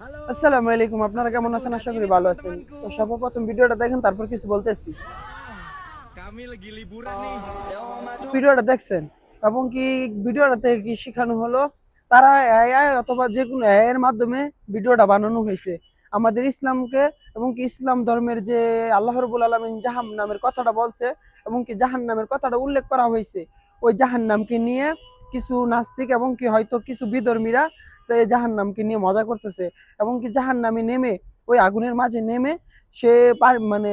আসসালামু আলাইকুম। আপনারা কেমন আছেন? আশা করি ভালো আছেন। তো সর্বপ্রথম ভিডিওটা দেখেন, তারপর কিছু বলতেছি। Kami lagi liburan nih. ভিডিওটা দেখছেন এবং কি ভিডিওটা থেকে কি শেখানো হলো, তারা এআই অথবা যে কোনো এআই এর মাধ্যমে ভিডিওটা বানানো হয়েছে আমাদের ইসলামকে এবং কি ইসলাম ধর্মের যে আল্লাহ রাব্বুল আলামিন জাহান নামের কথাটা বলছে এবং কি জাহান নামের কথাটা উল্লেখ করা হয়েছে, ওই জাহান নামকে নিয়ে কিছু নাস্তিক এবং কি হয়তো কিছু বিধর্মীরা তো এই জাহান নামকে নিয়ে মজা করতেছে এবং কি জাহান নামে নেমে ওই আগুনের মাঝে নেমে সে মানে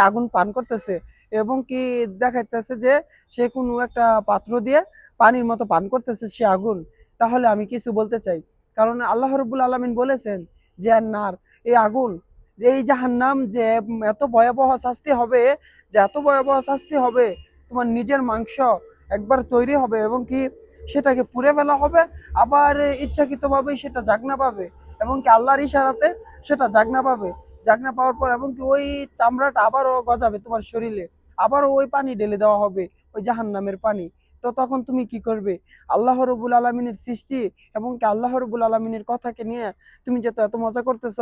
আগুন পান করতেছে এবং কি দেখাইতেছে যে সে কোনো একটা পাত্র দিয়ে পানির মতো পান করতেছে সে আগুন। তাহলে আমি কিছু বলতে চাই, কারণ আল্লাহ রব্বুল আলমিন বলেছেন যে আর নার, এই আগুন, যে এই জাহান্নাম, যে এত ভয়াবহ শাস্তি হবে, যে এত ভয়াবহ শাস্তি হবে, তোমার নিজের মাংস একবার তৈরি হবে এবং কি সেটাকে পুড়ে ফেলা হবে, আবার ইচ্ছাকৃতভাবেই সেটা জাগনা পাবে এবং কি আল্লাহর ইশারাতে সেটা জাগনা পাবে। জাগনা পাওয়ার পর এবং কি ওই চামড়াটা আবারও গজাবে তোমার শরীরে, আবারও ওই পানি ঢেলে দেওয়া হবে, ওই জাহান্নামের পানি। তো তখন তুমি কি করবে? আল্লাহ রব্বুল আলমিনের সৃষ্টি এবং কি আল্লাহ রব্বুল আলমিনের কথাকে নিয়ে তুমি যে এত মজা করতেছ,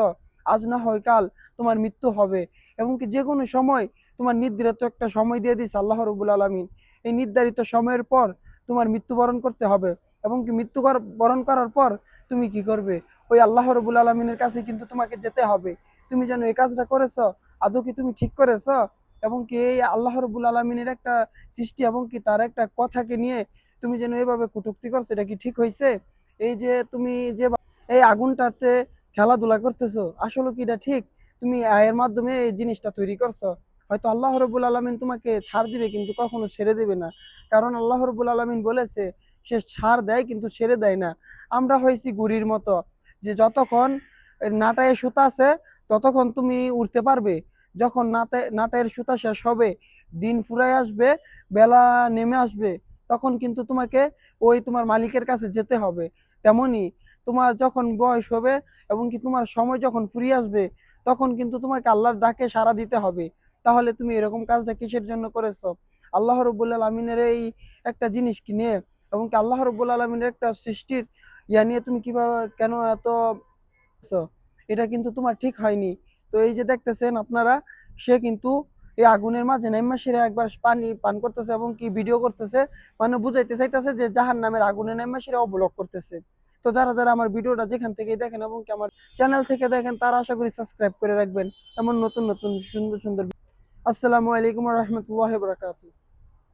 আজ না হয় কাল তোমার মৃত্যু হবে এবং কি যে কোনো সময় তোমার নির্ধারিত একটা সময় দিয়ে দিছে আল্লাহ রব্বুল আলমিন। এই নির্ধারিত সময়ের পর তোমার মৃত্যুবরণ করতে হবে এবং কি মৃত্যু বরণ করার পর তুমি কি করবে? ওই আল্লাহ রব্বুল আলমিনের কাছে কিন্তু তোমাকে যেতে হবে। তুমি যেন এই কাজটা করেছ, আদৌ কি তুমি ঠিক করেছ? এবং কি এই আল্লাহ রব্বুল আলমিনের একটা সৃষ্টি এবং কি তার একটা কথাকে নিয়ে তুমি যেন এভাবে কটূক্তি করছো, এটা কি ঠিক হয়েছে? এই যে তুমি যে এই আগুনটাতে খেলাধুলা করতেছো, আসলে কি এটা ঠিক? তুমি এর মাধ্যমে এই জিনিসটা তৈরি করছো। হয়তো আল্লাহ রব্বুল আলমিন তোমাকে ছাড় দিবে কিন্তু কখনো ছেড়ে দেবে না, কারণ আল্লাহ রব্বুল আলমিন বলেছে সে ছাড় দেয় কিন্তু ছেড়ে দেয় না। আমরা হয়েছি গুড়ির মতো, যে যতক্ষণ নাটায় সুতা আছে ততক্ষণ তুমি উঠতে পারবে, যখন নাটের সুতা শেষ হবে, দিন ফুরায় আসবে, বেলা নেমে আসবে, তখন কিন্তু তোমাকে ওই তোমার মালিকের কাছে যেতে হবে। তেমনি তোমার যখন বয়স হবে এবং কি তোমার সময় যখন ফুরিয়ে আসবে, তখন কিন্তু তোমাকে আল্লাহর ডাকে সাড়া দিতে হবে। তাহলে তুমি এরকম কাজটা কিসের জন্য করেছো? আল্লাহ রব্বুল আলমিনের এই একটা জিনিস কি নিয়ে এবং কি আল্লাহ রব্বুল আলমিনের একটা সৃষ্টির ইয়া নিয়ে তুমি কিভাবে কেন এত এটা কিন্তু তোমার ঠিক হয়নি। তো এই যে দেখতেছেন আপনারা, সে কিন্তু এই আগুনের মাঝে নাইমা সেরে একবার পানি পান করতেছে এবং কি ভিডিও করতেছে, মানে বুঝাইতে চাইতেছে যে জাহান নামের আগুনে নাইমা সেরে অবলক করতেছে। তো যারা যারা আমার ভিডিওটা যেখান থেকে দেখেন এবং কি আমার চ্যানেল থেকে দেখেন, তারা আশা করি সাবস্ক্রাইব করে রাখবেন এমন নতুন নতুন সুন্দর সুন্দর। আসসালামু আলাইকুম ওয়া রাহমাতুল্লাহি ওয়া বারাকাতুহু।